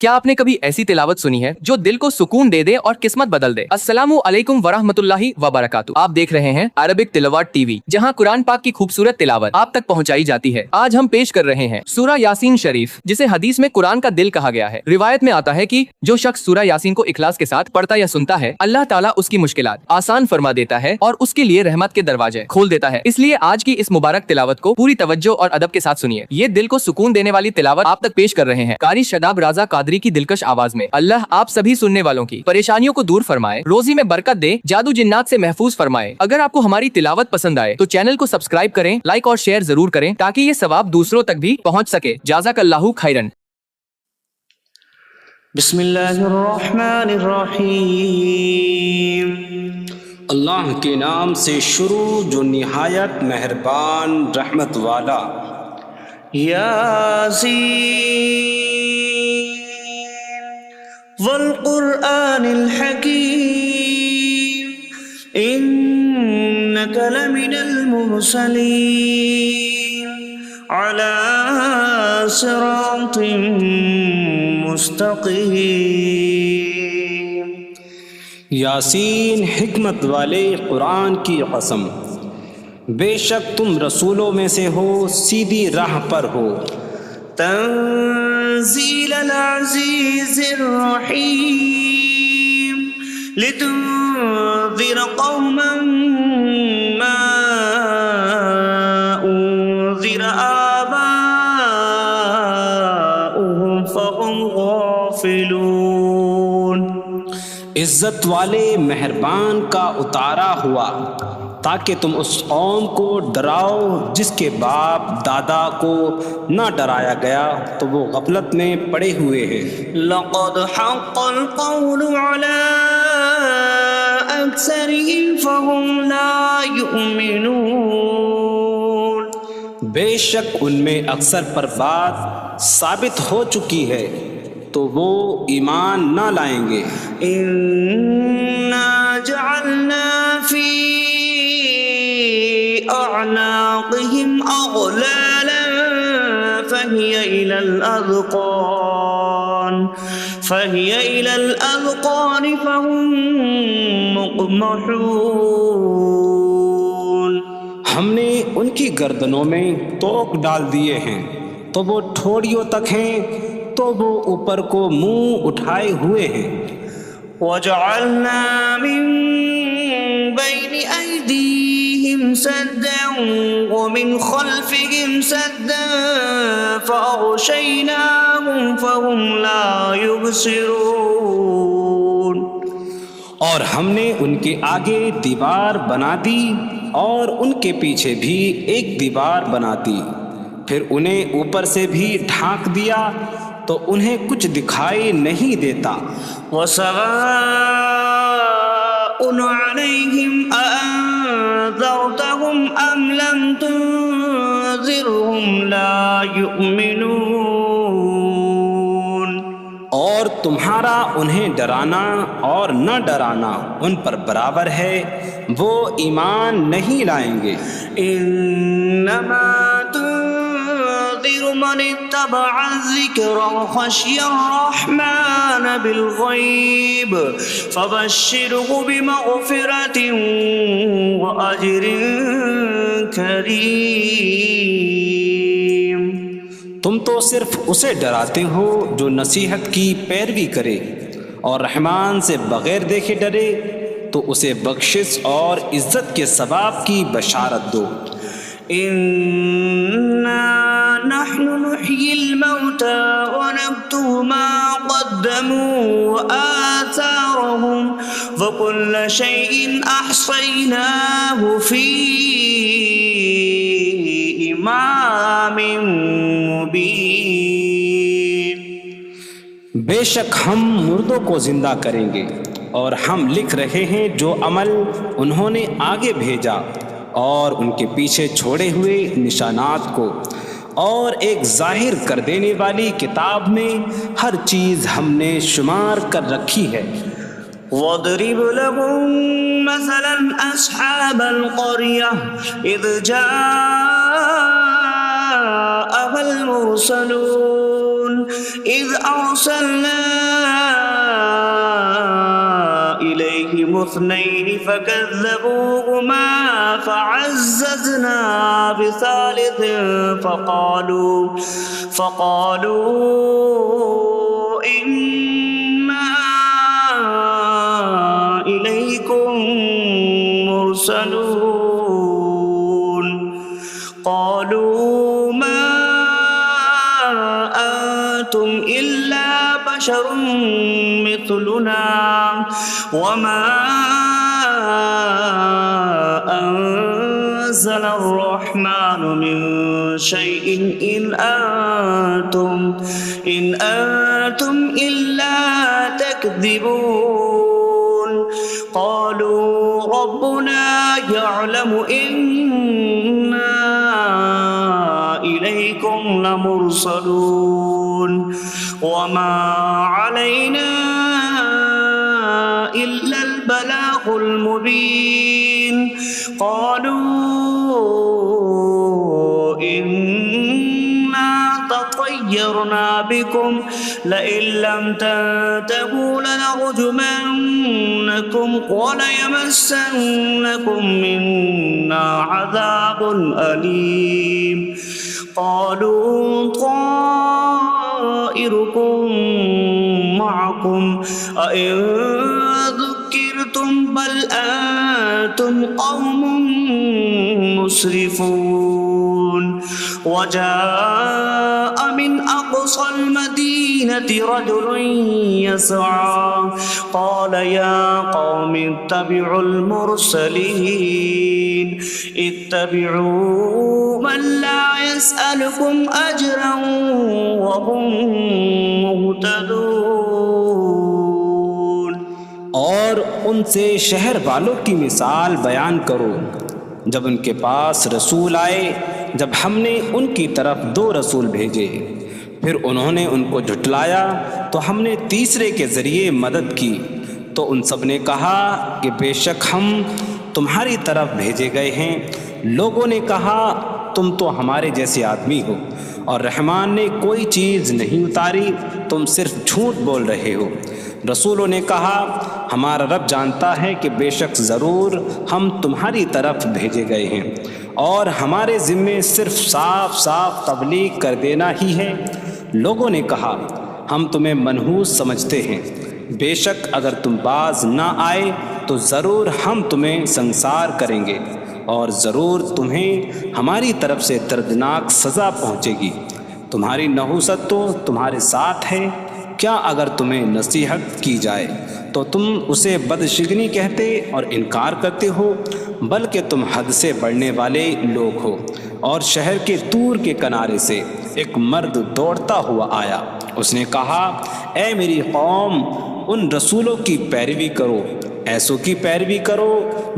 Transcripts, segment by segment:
کیا آپ نے کبھی ایسی تلاوت سنی ہے جو دل کو سکون دے دے اور قسمت بدل دے؟ السلام علیکم ورحمۃ اللہ وبرکاتہ۔ آپ دیکھ رہے ہیں عربک تلاوت ٹی وی، جہاں قرآن پاک کی خوبصورت تلاوت آپ تک پہنچائی جاتی ہے۔ آج ہم پیش کر رہے ہیں سورہ یاسین شریف، جسے حدیث میں قرآن کا دل کہا گیا ہے۔ روایت میں آتا ہے کہ جو شخص سورہ یاسین کو اخلاص کے ساتھ پڑھتا یا سنتا ہے، اللہ تعالیٰ اس کی مشکلات آسان فرما دیتا ہے اور اس کے لیے رحمت کے دروازے کھول دیتا ہے۔ اس لیے آج کی اس مبارک تلاوت کو پوری توجہ اور ادب کے ساتھ سنیے۔ یہ دل کو سکون دینے والی تلاوت آپ تک پیش کر رہے ہیں قاری شاداب رضا قادری کی دلکش آواز میں۔ اللہ آپ سبھی سننے والوں کی پریشانیوں کو دور فرمائے، روزی میں برکت دے، جادو جنات سے محفوظ فرمائے۔ اگر آپ کو ہماری تلاوت پسند آئے تو چینل کو سبسکرائب کریں، لائک اور شیئر ضرور کریں تاکہ یہ ثواب دوسروں تک بھی پہنچ سکے۔ جزاک اللہ خیرن۔ بسم اللہ الرحمن الرحیم۔ اللہ کے نام سے شروع جو نہایت مہربان رحمت والا۔ یاسین والقرآن الحکیم انک لمن المرسلین علی صراط مستقیم۔ یاسین حکمت والے قرآن کی قسم، بے شک تم رسولوں میں سے ہو، سیدھی راہ پر ہو۔ تنزیل العزیز الرحیم لتنذر قوما ما انذر آباؤهم فهم غافلون۔ عزت والے مہربان کا اتارا ہوا تاکہ تم اس قوم کو ڈراؤ جس کے باپ دادا کو نہ ڈرایا گیا تو وہ غفلت میں پڑے ہوئے ہیں۔ لقد حق القول على اکثرهم فهم لا يؤمنون۔ بے شک ان میں اکثر پر بات ثابت ہو چکی ہے تو وہ ایمان نہ لائیں گے۔ انا جعلنا فی اعناقهم اغلالا فهي الى الاذقان فهم مقمحون۔ ہم نے ان کی گردنوں میں توق ڈال دیے ہیں تو وہ ٹھوڑیوں تک ہیں تو وہ اوپر کو منہ اٹھائے ہوئے ہیں۔ وَجَعَلْنَا مِن بَيْنِ أَيْدِيهِمْ سَدًّا وَمِنْ خَلْفِهِمْ سَدًّا فَأَغْشَيْنَاهُمْ فَهُمْ لَا يُبْصِرُونَ۔ اور ہم نے ان کے آگے دیوار بنا دی اور ان کے پیچھے بھی ایک دیوار بنا دی، پھر انہیں اوپر سے بھی ڈھانک دیا تو انہیں کچھ دکھائی نہیں دیتا۔ وَسَوَاءٌ عَلَيْهِمْ أَأَنذَرْتَهُمْ أَمْ لَمْ تُنذِرْهُمْ لَا يُؤْمِنُونَ۔ اور تمہارا انہیں ڈرانا اور نہ ڈرانا ان پر برابر ہے، وہ ایمان نہیں لائیں گے۔ انما من اتبع الذکر وخشی الرحمن بالغیب فبشرہ بمغفرۃ واجر کریم۔ تم تو صرف اسے ڈراتے ہو جو نصیحت کی پیروی کرے اور رحمان سے بغیر دیکھے ڈرے تو اسے بخشش اور عزت کے ثواب کی بشارت دو۔ نحن نحيي الموتى ونكتب ما قدموا وآثارهم وكل شيء أحصيناه في إمام مبين۔ بے شک ہم مردوں کو زندہ کریں گے اور ہم لکھ رہے ہیں جو عمل انہوں نے آگے بھیجا اور ان کے پیچھے چھوڑے ہوئے نشانات کو، اور ایک ظاہر کر دینے والی کتاب میں ہر چیز ہم نے شمار کر رکھی ہے۔ وَاضْرِبْ لَهُم مَّثَلًا أَصْحَابَ الْقَرْيَةِ إِذْ جَاءَهَا الْمُرْسَلُونَ إذ أرسلنا إليهم اثنين فكذبوهما فعززنا بثالث فقالوا إنا إليكم مرسلون قالوا ما أنتم إلا بشر مثلنا وما أنزل الرحمن من شيء إن أنتم إلا تكذبون قالوا ربنا يعلم إنا إليكم لمرسلون وما علينا إلا البلاغ المبين قالوا إنا تطيرنا بكم لئن لم تنتهوا لنرجمنكم وليمسنكم منا عذاب أليم قالوا طائركم معكم أئن ذكرتم بل أنتم قوم مسرفون وجاء من أقصى المدينة رجل يسعى قال يا قوم اتبعوا المرسلين اتبعوا من لا يسألكم أجرا وهم مهتدون اور ان سے شہر والوں کی مثال بیان کرو جب ان کے پاس رسول آئے جب ہم نے ان کی طرف 2 رسول بھیجے پھر انہوں نے ان کو جھٹلایا تو ہم نے تیسرے کے ذریعے مدد کی تو ان سب نے کہا کہ بے شک ہم تمہاری طرف بھیجے گئے ہیں لوگوں نے کہا تم تو ہمارے جیسے آدمی ہو اور رحمان نے کوئی چیز نہیں اتاری تم صرف جھوٹ بول رہے ہو رسولوں نے کہا ہمارا رب جانتا ہے کہ بے شک ضرور ہم تمہاری طرف بھیجے گئے ہیں اور ہمارے ذمے صرف صاف صاف تبلیغ کر دینا ہی ہے لوگوں نے کہا ہم تمہیں منحوس سمجھتے ہیں بے شک اگر تم باز نہ آئے تو ضرور ہم تمہیں سنسار کریں گے اور ضرور تمہیں ہماری طرف سے دردناک سزا پہنچے گی تمہاری نحوست تو تمہارے ساتھ ہے کیا اگر تمہیں نصیحت کی جائے تو تم اسے بدشگنی کہتے اور انکار کرتے ہو بلکہ تم حد سے بڑھنے والے لوگ ہو اور شہر کے دور کے کنارے سے ایک مرد دوڑتا ہوا آیا اس نے کہا اے میری قوم ان رسولوں کی پیروی کرو ایسوں کی پیروی کرو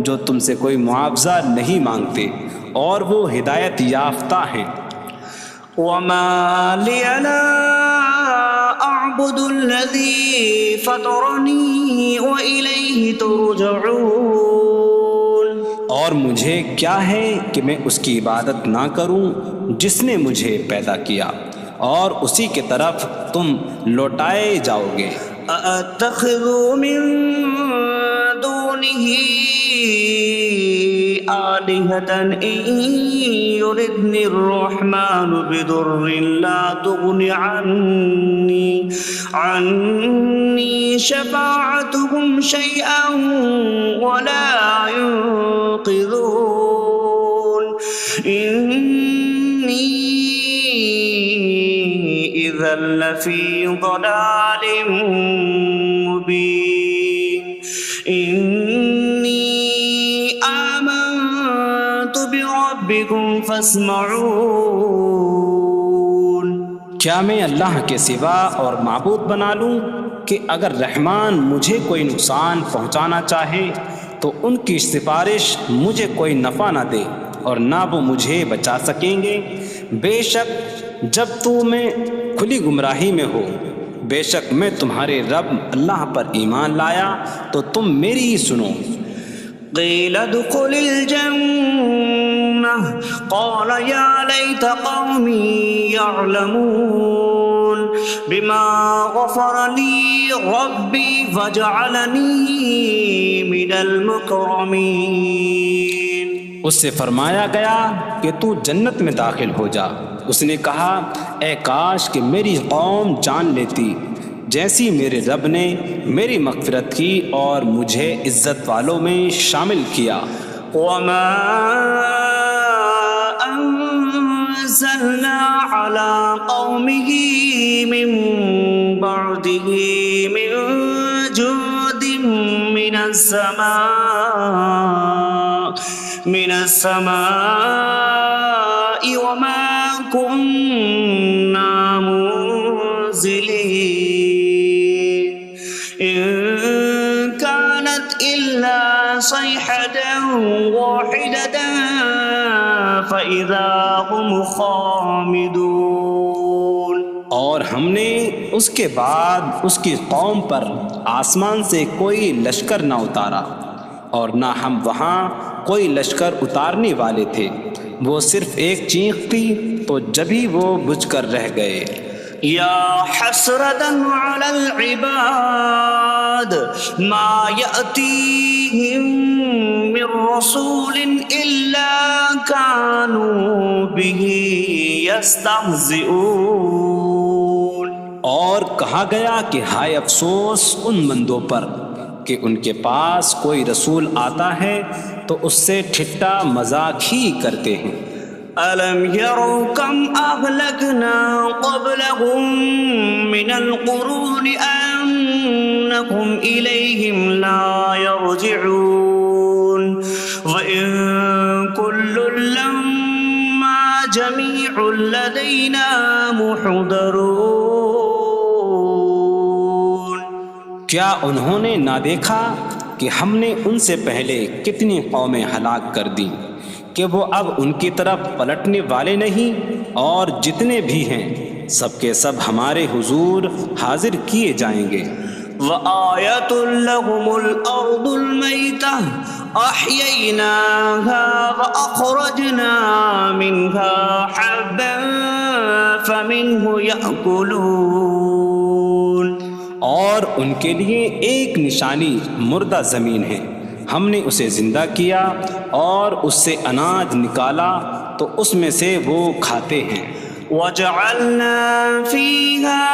جو تم سے کوئی معاوضہ نہیں مانگتے اور وہ ہدایت یافتہ ہیں وما لي لا أعبد الذي فطرني وإليه ترجعون اور مجھے کیا ہے کہ میں اس کی عبادت نہ کروں جس نے مجھے پیدا کیا اور اسی کی طرف تم لوٹائے جاؤ گے أأتخذ من دونه آلهة إن يردني الرحمن بضر لا تغن عني شفاعتهم شيئا ولا ينقذون إني إذا لفي ضلال مبين إني آمنت بربكم فاسمعون کیا میں اللہ کے سوا اور معبود بنا لوں کہ اگر رحمان مجھے کوئی نقصان پہنچانا چاہے تو ان کی سفارش مجھے کوئی نفع نہ دے اور نہ وہ مجھے بچا سکیں گے بے شک جب میں کھلی گمراہی میں ہو بے شک میں تمہارے رب اللہ پر ایمان لایا تو تم میری ہی سنو قيل ادخل الجنة قال يا ليت قومي يعلمون بما غفر لي ربي فجعلني من المكرمين. اس سے فرمایا گیا کہ تو جنت میں داخل ہو جا. اس نے کہا اے کاش کہ میری قوم جان لیتی جیسی میرے رب نے میری مغفرت کی اور مجھے عزت والوں میں شامل کیا. وما أنزلنا على قومه من بعده من جود من السماء وما كنا منزلين إن كانت إلا صيحة واحدة فإذا هم خامدون. اور ہم نے اس کے بعد اس کی قوم پر آسمان سے کوئی لشکر نہ اتارا اور نہ ہم وہاں کوئی لشکر اتارنے والے تھے. وہ صرف ایک چیخ تھی تو جبھی وہ بجھ کر رہ گئے. يا حسرة على العباد ما يأتيهم من رسول إلا كانوا به يستهزئون. اور کہا گیا کہ ہائے افسوس ان بندوں پر کہ ان کے پاس کوئی رسول آتا ہے تو اس سے ٹھٹا مذاق ہی کرتے ہیں. ألم يروا كم أهلكنا قبلهم من القرون أنكم إليهم لا يرجعون وإن كل لما جميع لدينا محضرون. کیا انہوں نے نہ دیکھا کہ ہم نے ان سے پہلے کتنی قومیں ہلاک کر دیں کہ وہ اب ان کی طرف پلٹنے والے نہیں، اور جتنے بھی ہیں سب کے سب ہمارے حضور حاضر کیے جائیں گے. وآية لهم الأرض الميتة أحييناها وأخرجنا منها حبا فمنه يأكلون. اور ان کے لیے ایک نشانی مردہ زمین ہے، ہم نے اسے زندہ کیا اور اس سے اناج نکالا تو اس میں سے وہ کھاتے ہیں. وجعلنا فيها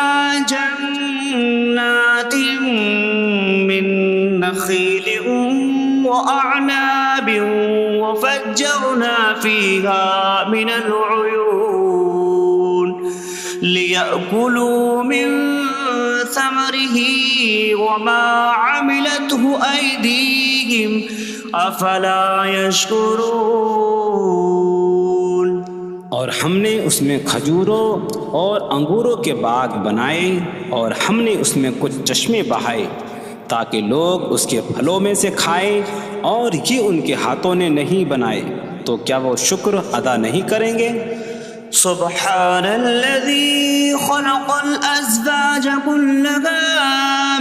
جنات من نخيل وأعناب وفجرنا فيها من العيون ليأكلوا من ثمره وما عملته أيديهم أفلا يشكرون. اور ہم نے اس میں کھجوروں اور انگوروں کے باغ بنائے اور ہم نے اس میں کچھ چشمے بہائے تاکہ لوگ اس کے پھلوں میں سے کھائیں، اور یہ ان کے ہاتھوں نے نہیں بنائے تو کیا وہ شکر ادا نہیں کریں گے؟ سبحان الذي خلق الأزواج كلها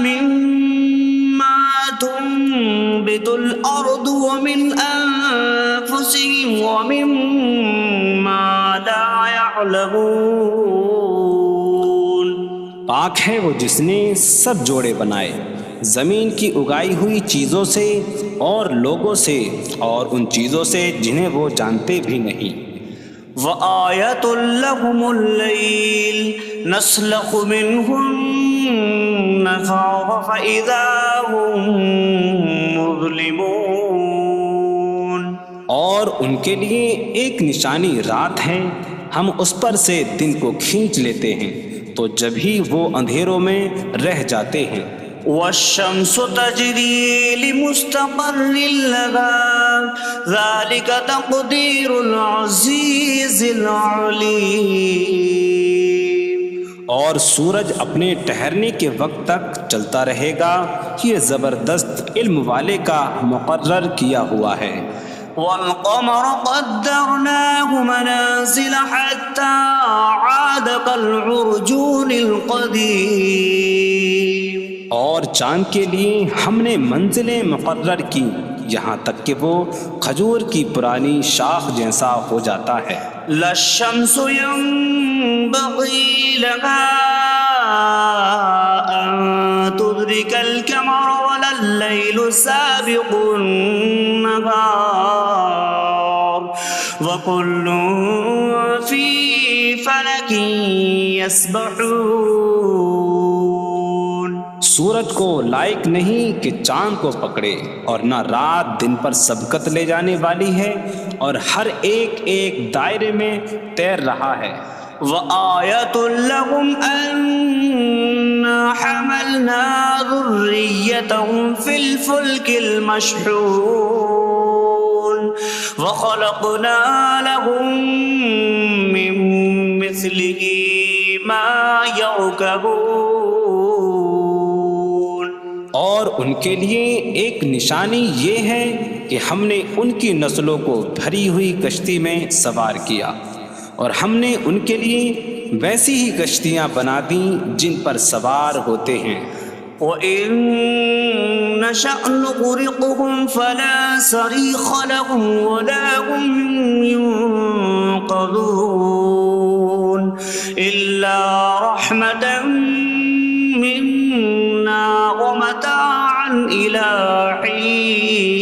مما تنبت الأرض ومن أنفسهم ومما لا يعلمون. پاک ہے وہ جس نے سب جوڑے بنائے زمین کی اگائی ہوئی چیزوں سے اور لوگوں سے اور ان چیزوں سے جنہیں وہ جانتے بھی نہیں. وآية لهم الليل نسلخ منه النهار فإذا هم مظلمون. اور ان کے لیے ایک نشانی رات ہے، ہم اس پر سے دن کو کھینچ لیتے ہیں تو جبھی وہ اندھیروں میں رہ جاتے ہیں. والشمس تجري لمستقر لها ذلك تقدير العزيز العليم. اور سورج اپنے ٹھہرنے کے وقت تک چلتا رہے گا، یہ زبردست علم والے کا مقرر کیا ہوا ہے. والقمر قدرناه منازل حتى عاد كالعرجون القديم. اور چاند کے لیے ہم نے منزلیں مقرر کی یہاں تک کہ وہ کھجور کی پرانی شاخ جیسا ہو جاتا ہے. لا الشمس ينبغي لها أن تدرك القمر ولا الليل سابق النهار وكل في فلك يسبحون۔ سورج کو لائق نہیں کہ چاند کو پکڑے، اور نہ رات دن پر سبقت لے جانے والی ہے، اور ہر ایک ایک دائرے میں تیر رہا ہے۔ وآية لهم أنا حملنا ذريتهم في الفلك المشحون وخلقنا لهم من مثله ما يركبون۔ اور ان کے لیے ایک نشانی یہ ہے کہ ہم نے ان کی نسلوں کو بھری ہوئی کشتی میں سوار کیا، اور ہم نے ان کے لیے ویسی ہی کشتیاں بنا دیں جن پر سوار ہوتے ہیں۔ وَإِن نَّشَأْ نُغْرِقْهُمْ فَلَا صَرِيخَ لَهُمْ وَلَا هُمْ يُنقَذُونَ إِلَّا رَحْمَةً مِّنَّا وَمَتَاعًا إِلَىٰ حِينٍ۔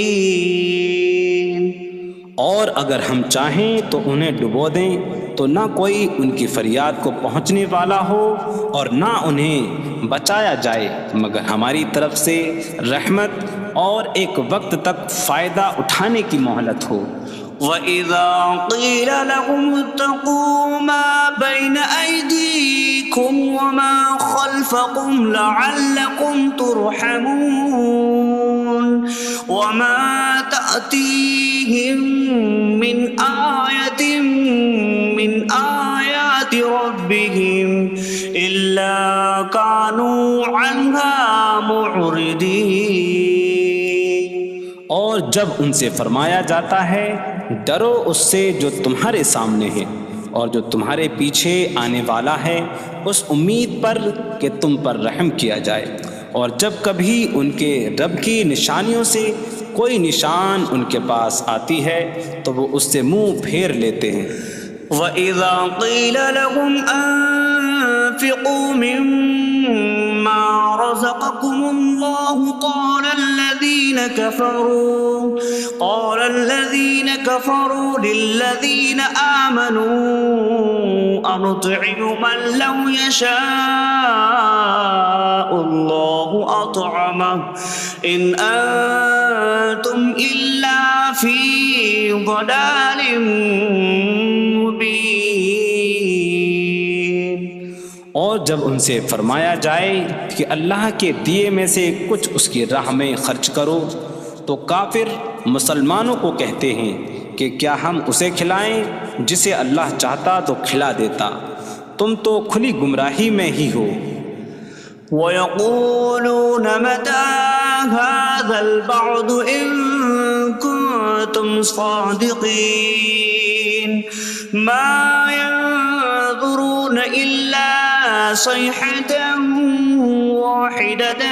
اور اگر ہم چاہیں تو انہیں ڈبو دیں تو نہ کوئی ان کی فریاد کو پہنچنے والا ہو اور نہ انہیں بچایا جائے مگر ہماری طرف سے رحمت اور ایک وقت تک فائدہ اٹھانے کی مہلت ہو۔ وَإِذَا قِيلَ لَهُمُ اتَّقُوا مَا بَيْنَ أَيْدِيكُمْ وَمَا خَلْفَكُمْ لَعَلَّكُمْ تُرْحَمُونَ وَمَا تَأْتِيهِمْ مِنْ آيَةٍ من آيات ربهم إلا كانوا عنها معرضين۔ اور جب ان سے فرمایا جاتا ہے ڈرو اس سے جو تمہارے سامنے ہے اور جو تمہارے پیچھے آنے والا ہے، اس امید پر کہ تم پر رحم کیا جائے، اور جب کبھی ان کے رب کی نشانیوں سے کوئی نشان ان کے پاس آتی ہے تو وہ اس سے منہ پھیر لیتے ہیں۔ وَإِذَا قِيلَ لَهُمْ أَنفِقُوا مِمَّا رَزَقَكُمُ اللَّهُ قَالَ الَّذِينَ كَفَرُوا لِلَّذِينَ آمَنُوا أَنُطْعِمُ مَن لَّوْ يَشَاءُ اللَّهُ أَطْعَمَهُ إِنْ أَنتُمْ إِلَّا فِي ضَلَالٍ مبین۔ اور جب ان سے فرمایا جائے کہ اللہ کے دیے میں سے کچھ اس کی راہ میں خرچ کرو تو کافر مسلمانوں کو کہتے ہیں کہ کیا ہم اسے کھلائیں جسے اللہ چاہتا تو کھلا دیتا، تم تو کھلی گمراہی میں ہی ہو۔ وَيَقُولُونَ مَتَىٰ هَٰذَا الْوَعْدُ إِن كُنتُمْ صَادِقِينَ مَا يَنظُرُونَ إِلَّا صَيْحَةً وَاحِدَةً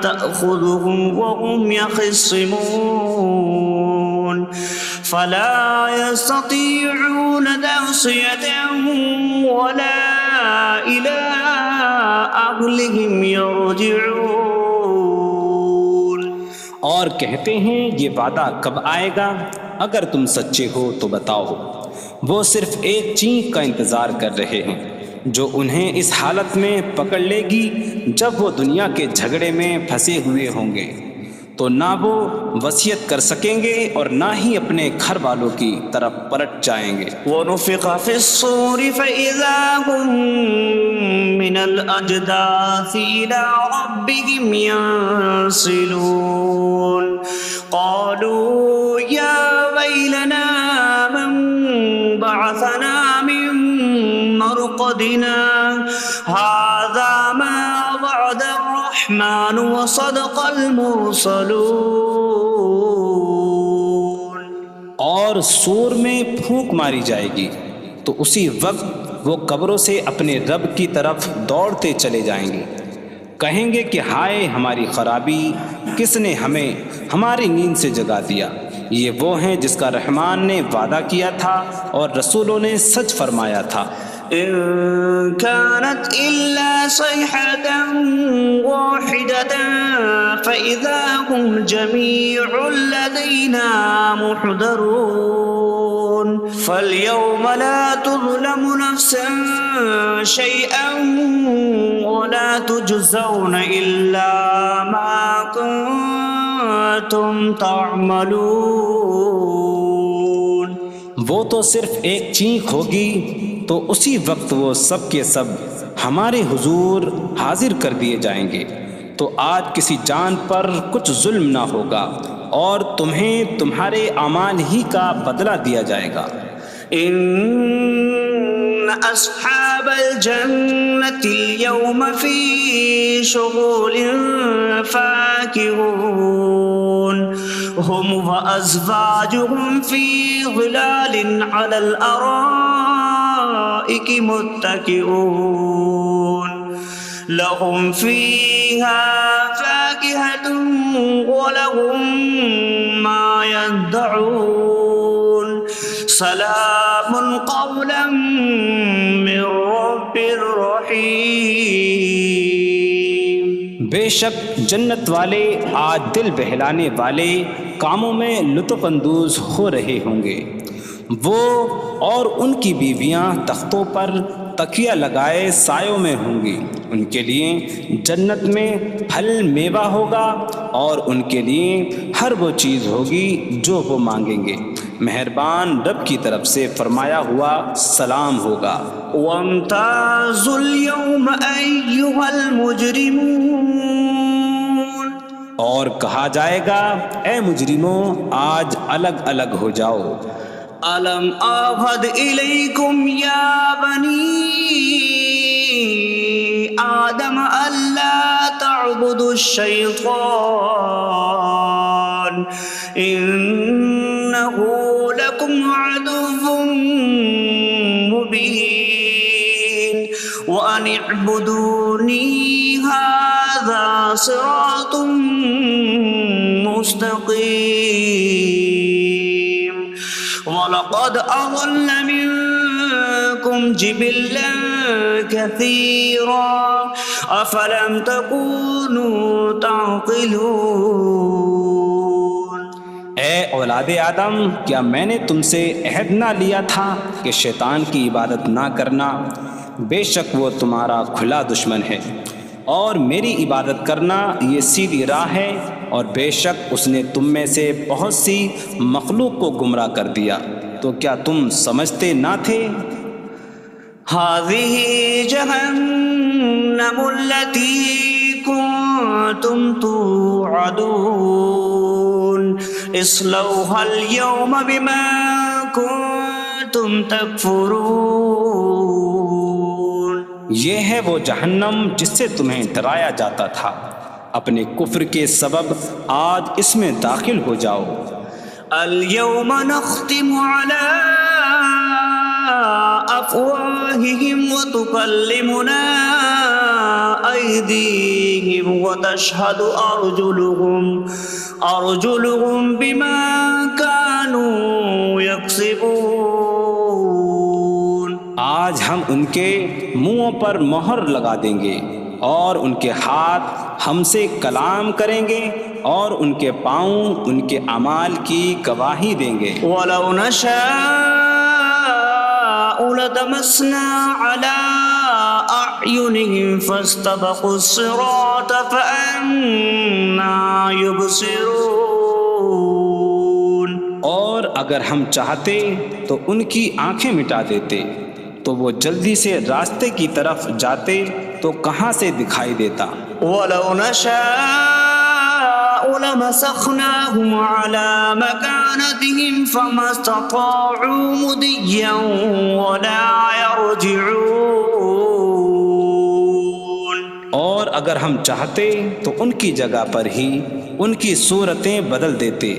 تَأْخُذُهُمْ وَهُمْ يَخِصِّمُونَ فَلَا يَسْتَطِيعُونَ تَوْصِيَةً وَلَا إِلَىٰ أَهْلِهِمْ يَرْجِعُونَ۔ اور کہتے ہیں یہ وعدہ کب آئے گا؟ اگر تم سچے ہو تو بتاؤ۔ وہ صرف ایک چینک کا انتظار کر رہے ہیں جو انہیں اس حالت میں پکڑ لے گی جب وہ دنیا کے جھگڑے میں پھنسے ہوئے ہوں گے، تو نہ وہ وصیت کر سکیں گے اور نہ ہی اپنے گھر والوں کی طرف پلٹ جائیں گے۔ وَنُفِخَ فِي الصُّورِ فَإِذَا هُم مِّنَ الْأَجْدَاثِ إِلَىٰ رَبِّهِمْ يَنسِلُونَ قَالُوا يَا وَيْلَنَا مَن بَعَثَنَا مِن مَّرْقَدِنَا هَٰذَا مَا وَعَدَ الرَّحْمَٰنُ وَصَدَقَ الْمُرْسَلُونَ۔ اور سور میں پھونک ماری جائے گی تو اسی وقت وہ قبروں سے اپنے رب کی طرف دوڑتے چلے جائیں گے، کہیں گے کہ ہائے ہماری خرابی، کس نے ہمیں ہماری نیند سے جگا دیا۔ یہ وہ ہیں جس کا رحمان نے وعدہ کیا تھا اور رسولوں نے سچ فرمایا تھا۔ إن كانت إلا صيحة واحدة فإذا هم جميع لدينا محضرون فاليوم لا تظلم نفس شيئا ولا تجزون إلا ما كنتم تعملون. وہ تو صرف ایک چینخ ہوگی تو اسی وقت وہ سب کے سب ہمارے حضور حاضر کر دیے جائیں گے. تو آج کسی جان پر کچھ ظلم نہ ہوگا اور تمہیں تمہارے اعمال ہی کا بدلہ دیا جائے گا. إن أصحاب الجنة اليوم في شغل فاكهون هم وأزواجهم في ظلال على الأرائك متكئون لهم فيها فاكهة ولهم ما يدعون سلام قولا من رب رحیم. بے شک جنت والے آج دل بہلانے والے کاموں میں لطف اندوز ہو رہے ہوں گے. وہ اور ان کی بیویاں تختوں پر تکیہ لگائے سایوں میں ہوں گی. ان کے لیے جنت میں پھل میوہ ہوگا اور ان کے لیے ہر وہ چیز ہوگی جو وہ مانگیں گے. مہربان رب کی طرف سے فرمایا ہوا سلام ہوگا. وامتازوا اليوم أيها المجرمون. اور کہا جائے گا اے مجرموں آج الگ الگ ہو جاؤ. ألم أعهد إليكم يا بني آدم ألا تعبدوا الشيطان إنه لكم عدو مبين وأن اعبدوني هذا صراط مستقيم. وَلَقَدْ أَضَلَّ مِنكُمْ جِبِلًّا كَثِيرًا أَفَلَمْ تَكُونُوا تَعْقِلُونَ. اے اولاد آدم کیا میں نے تم سے عہد نہ لیا تھا کہ شیطان کی عبادت نہ کرنا؟ بے شک وہ تمہارا کھلا دشمن ہے اور میری عبادت کرنا یہ سیدھی راہ ہے. اور بے شک اس نے تم میں سے بہت سی مخلوق کو گمراہ کر دیا. تو کیا تم سمجھتے نہ تھے؟ هذه جهنم التي كنتم توعدون اصلوها اليوم بما كنتم تكفرون. یہ ہے وہ جہنم جس سے تمہیں ڈرایا جاتا تھا. اپنے کفر کے سبب آج اس میں داخل ہو جاؤ. اليوم نختم على أفواههم وتكلمنا أيديهم وتشهد أرجلهم بما كانوا يكسبون. آج ہم ان کے منہوں پر مہر لگا دیں گے اور ان کے ہاتھ ہم سے کلام کریں گے اور ان کے پاؤں ان کے اعمال کی گواہی دیں گے. وَلَوْ نَشَاءُ لَطَمَسْنَا عَلَىٰ أَعْيُنِهِمْ فَاسْتَبَقُوا الصِّرَاطَ فَأَنَّىٰ يُبْصِرُونَ. اور اگر ہم چاہتے تو ان کی آنکھیں مٹا دیتے تو وہ جلدی سے راستے کی طرف جاتے تو کہاں سے دکھائی دیتا. وَلَوْ نَشَاءُ لَمَسَخْنَاهُمْ عَلَىٰ مَكَانَتِهِمْ فَمَا اسْتَطَاعُوا مُضِيًّا وَلَا يَرْجِعُونَ. اور اگر ہم چاہتے تو ان کی جگہ پر ہی ان کی صورتیں بدل دیتے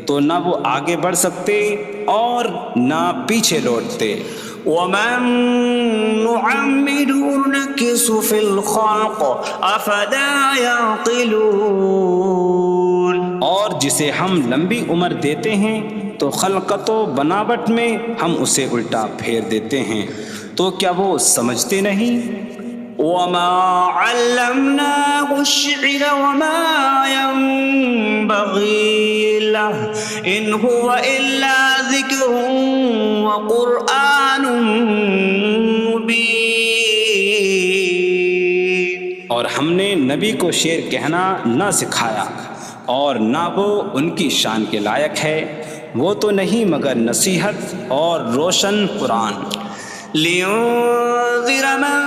تو نہ وہ آگے بڑھ سکتے اور نہ پیچھے لوٹتے. وَمَن نُعَمِّرْهُ نُنَكِّسْهُ فِي الْخَلْقِ أَفَلَا يَعْقِلُونَ. اور جسے ہم لمبی عمر دیتے ہیں تو خلقت و بناوٹ میں ہم اسے الٹا پھیر دیتے ہیں. تو کیا وہ سمجھتے نہیں؟ وما علمناه الشعر وما ينبغي له إن هو إلا ذكر وقرآن مبين. اور ہم نے نبی کو شعر کہنا نہ سکھایا اور نہ وہ ان کی شان کے لائق ہے، وہ تو نہیں مگر نصیحت اور روشن قرآن. لينذر من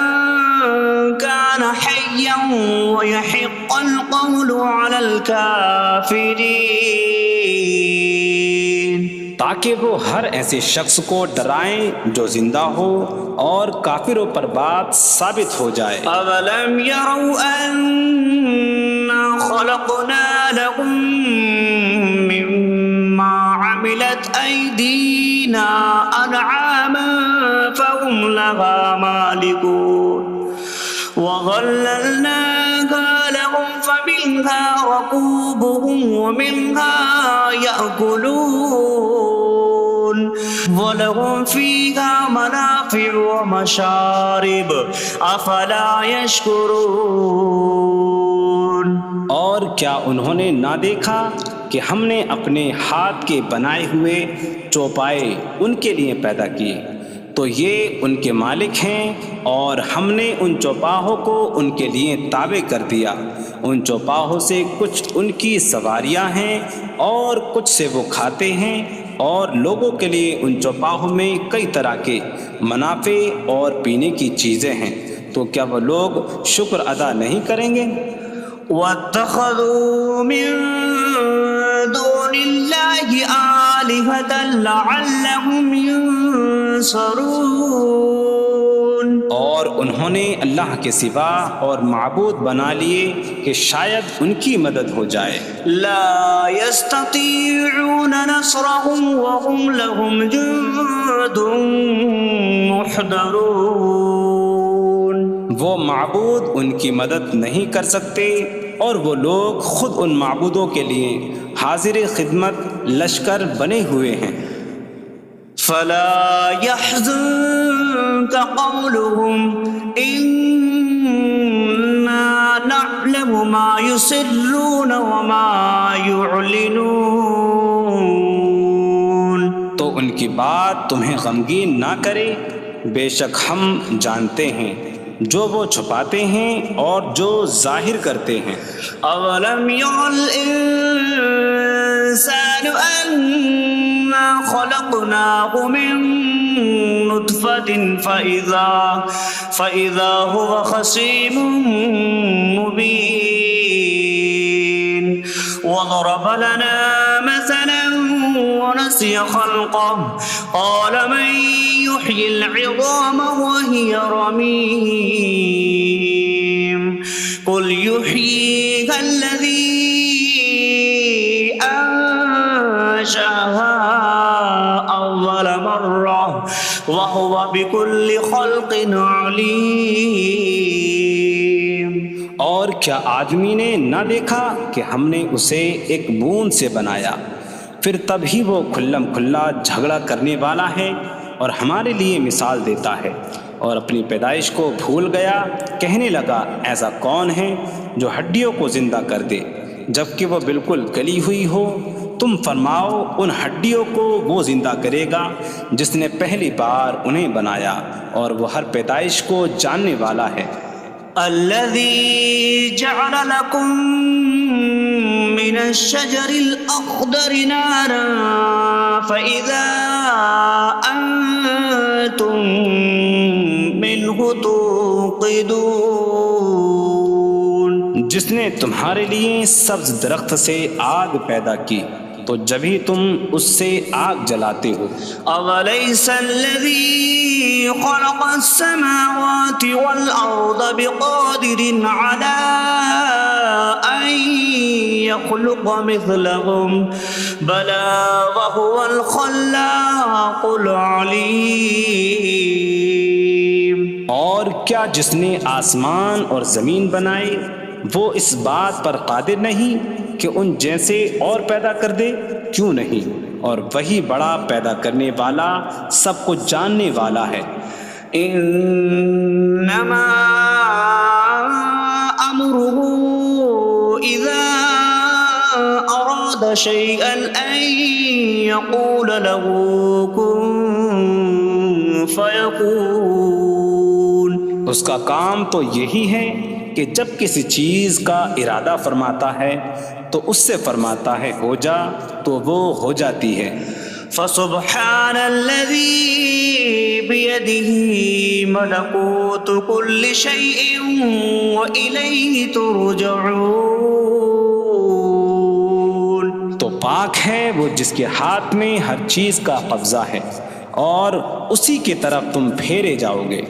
كان حيا ويحق القول على الكافرين. تاکہ وہ ہر ایسے شخص کو ڈرائیں جو زندہ ہو اور کافروں پر بات ثابت ہو جائے. أولم يروا أنا خلقنا لهم مما عملت أيدينا أنعاما فهم لها مالكون وظللناها لهم فمنها ركوبهم ومنها يأكلون وَلَهُمْ فِيهَا مَنَافِعُ وَمَشَارِبُ أَفَلَا يَشْكُرُونَ. اور کیا انہوں نے نہ دیکھا کہ ہم نے اپنے ہاتھ کے بنائے ہوئے چوپائے ان کے لیے پیدا کیے، تو یہ ان کے مالک ہیں، اور ہم نے ان چوپاہوں کو ان کے لیے تابع کر دیا. ان چوپاہوں سے کچھ ان کی سواریاں ہیں اور کچھ سے وہ کھاتے ہیں، اور لوگوں کے لیے ان چوپاہوں میں کئی طرح کے منافع اور پینے کی چیزیں ہیں. تو کیا وہ لوگ شکر ادا نہیں کریں گے؟ وَاتَّخَذُوا مِن دُونِ اللَّهِ آلِهَةً لَعَلَّهُمْ يُنصَرُونَ. اور انہوں نے اللہ کے سوا اور معبود بنا لیے کہ شاید ان کی مدد ہو جائے. لا يستطيعون نصرهم وهم لهم جند محضرون. وہ معبود ان کی مدد نہیں کر سکتے، اور وہ لوگ خود ان معبودوں کے لیے حاضر خدمت لشکر بنے ہوئے ہیں. فلا يحزنك قولهم إنا نعلم ما يسرون وما يعلنون. تو ان کی بات تمہیں غمگین نہ کرے، بے شک ہم جانتے ہیں جو وہ چھپاتے ہیں اور جو ظاہر کرتے ہیں. اولم ير الانسان انا خلقناه من نطفة فإذا هو خصيم مبين. وضرب لنا مثلا ونسي خلقه قال من يحيي العظام وهي رميم. قل يحييها الذي أنشأها أول مرة وهو بكل خلق عليم. اور کیا آدمی نے نہ دیکھا کہ ہم نے اسے ایک بوند سے بنایا، پھر تب ہی وہ کھلم کھلا جھگڑا کرنے والا ہے اور ہمارے لیے مثال دیتا ہے. اور اپنی پیدائش کو بھول گیا، کہنے لگا ایسا کون ہے جو ہڈیوں کو زندہ کر دے جبکہ وہ بالکل گلی ہوئی ہو. تم فرماؤ ان ہڈیوں کو وہ زندہ کرے گا جس نے پہلی بار انہیں بنایا، اور وہ ہر پیدائش کو جاننے والا ہے. الذي جعل لكم من الشجر الأخضر نارا فإذا أنتم منه توقدون. جس نے تمہارے لیے سبز درخت سے آگ پیدا کی تو جبھی تم اس سے آگ جلاتے ہو. أوليس الذي خلق السماوات والأرض بقادر على أن يخلق مثلهم بلى وهو الخلاق العليم. اور کیا جس نے آسمان اور زمین بنائے وہ اس بات پر قادر نہیں کہ ان جیسے اور پیدا کر دے؟ کیوں نہیں، اور وہی بڑا پیدا کرنے والا سب کچھ جاننے والا ہے. إنما أمره إذا أراد شيئا أن يقول له كن فيكون. اس کا کام تو یہی ہے کہ جب کسی چیز کا ارادہ فرماتا ہے تو اس سے فرماتا ہے ہو جا تو وہ ہو جاتی ہے. فسبحان الذي بيده ملكوت كل شيء وإليه ترجعون. تو پاک ہے وہ جس کے ہاتھ میں ہر چیز کا قبضہ ہے اور اسی کی طرف تم پھیرے جاؤ گے.